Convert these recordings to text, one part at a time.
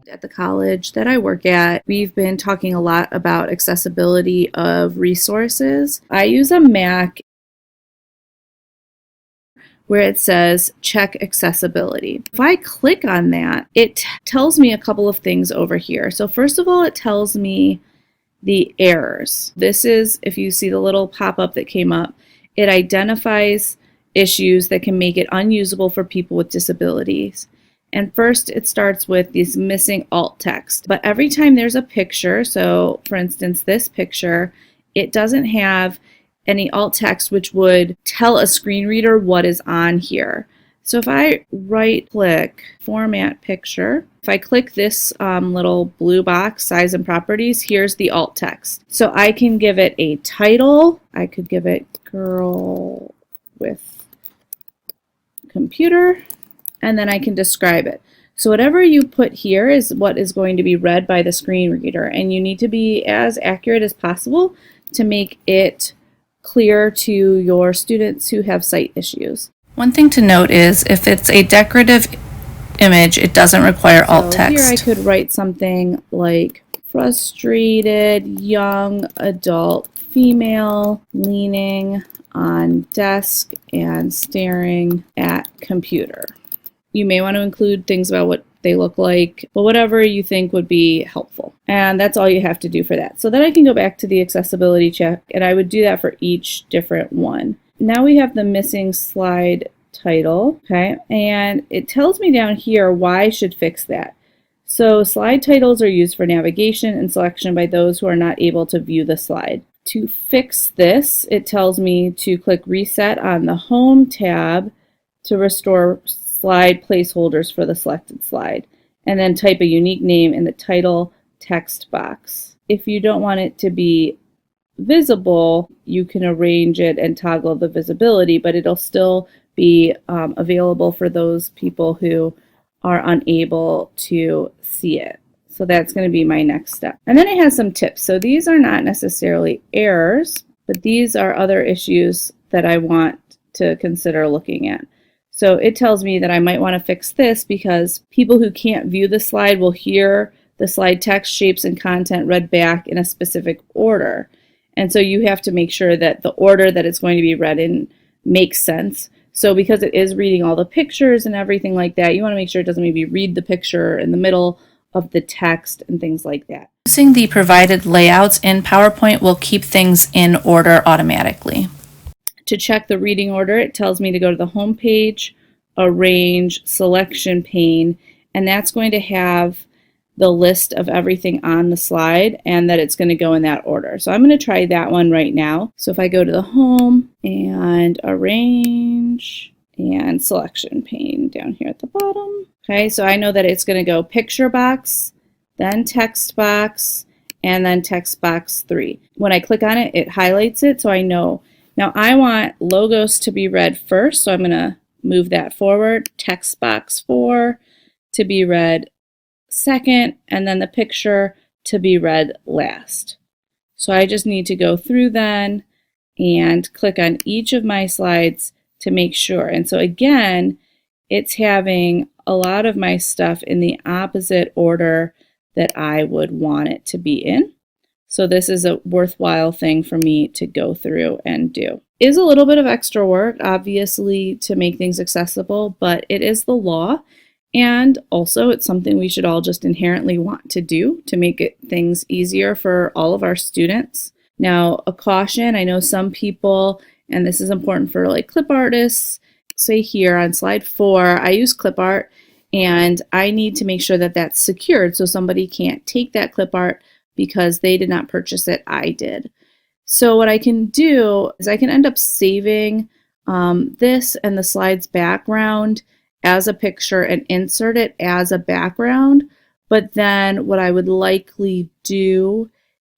At the college that I work at, we've been talking a lot about accessibility of resources. I use a Mac where it says check accessibility. If I click on that, it tells me a couple of things over here. So first of all, it tells me the errors. This is, if you see the little pop-up that came up, it identifies issues that can make it unusable for people with disabilities. And first, it starts with this missing alt text. But every time there's a picture, so for instance, this picture, it doesn't have any alt text which would tell a screen reader what is on here. So if I right-click Format Picture, if I click this little blue box, Size and Properties, here's the alt text. So I can give it a title. I could give it Girl with Computer, and then I can describe it. So whatever you put here is what is going to be read by the screen reader, and you need to be as accurate as possible to make it clear to your students who have sight issues. One thing to note is if it's a decorative image, it doesn't require alt text. Here I could write something like frustrated young adult female leaning on desk and staring at computer. You may want to include things about what they look like, but whatever you think would be helpful. And that's all you have to do for that. So then I can go back to the accessibility check, and I would do that for each different one. Now we have the missing slide title, okay? And it tells me down here why I should fix that. So slide titles are used for navigation and selection by those who are not able to view the slide. To fix this, it tells me to click Reset on the Home tab to restore slide placeholders for the selected slide, and then type a unique name in the title text box. If you don't want it to be visible, you can arrange it and toggle the visibility, but it'll still be available for those people who are unable to see it. So that's going to be my next step. And then it has some tips. So these are not necessarily errors, but these are other issues that I want to consider looking at. So it tells me that I might want to fix this because people who can't view the slide will hear the slide text, shapes, and content read back in a specific order. And so you have to make sure that the order that it's going to be read in makes sense. So because it is reading all the pictures and everything like that, you want to make sure it doesn't maybe read the picture in the middle of the text and things like that. Using the provided layouts in PowerPoint will keep things in order automatically. To check the reading order, it tells me to go to the home page, Arrange, Selection pane, and that's going to have the list of everything on the slide and that it's going to go in that order. So I'm going to try that one right now. So if I go to the Home and Arrange and Selection pane down here at the bottom. Okay, so I know that it's going to go Picture box, then Text box, and then Text box 3. When I click on it, it highlights it so I know. Now I want logos to be read first, so I'm going to move that forward. Text box 4 to be read second, and then the picture to be read last. So I just need to go through then and click on each of my slides to make sure. And so again, it's having a lot of my stuff in the opposite order that I would want it to be in. So this is a worthwhile thing for me to go through and do. It is a little bit of extra work, obviously, to make things accessible, but it is the law. And also it's something we should all just inherently want to do to make things easier for all of our students. Now, a caution, I know some people, and this is important for like clip artists, say here on slide 4, I use clip art and I need to make sure that that's secured so somebody can't take that clip art because they did not purchase it, I did. So what I can do is I can end up saving this and the slide's background as a picture and insert it as a background, but then what I would likely do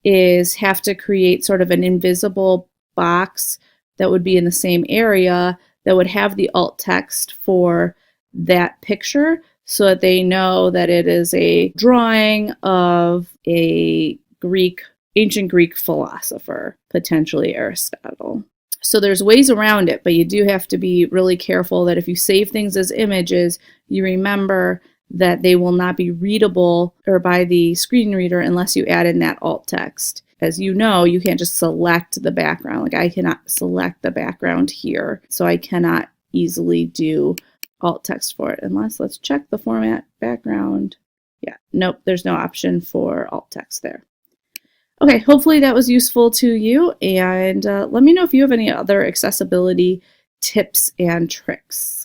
is have to create sort of an invisible box that would be in the same area that would have the alt text for that picture so that they know that it is a drawing of a ancient Greek philosopher, potentially Aristotle. So there's ways around it, but you do have to be really careful that if you save things as images, you remember that they will not be readable or by the screen reader unless you add in that alt text. As you know, you can't just select the background. Like I cannot select the background here, so I cannot easily do alt text for it unless, let's check the format background. Yeah, nope, there's no option for alt text there. Okay, hopefully that was useful to you, and let me know if you have any other accessibility tips and tricks.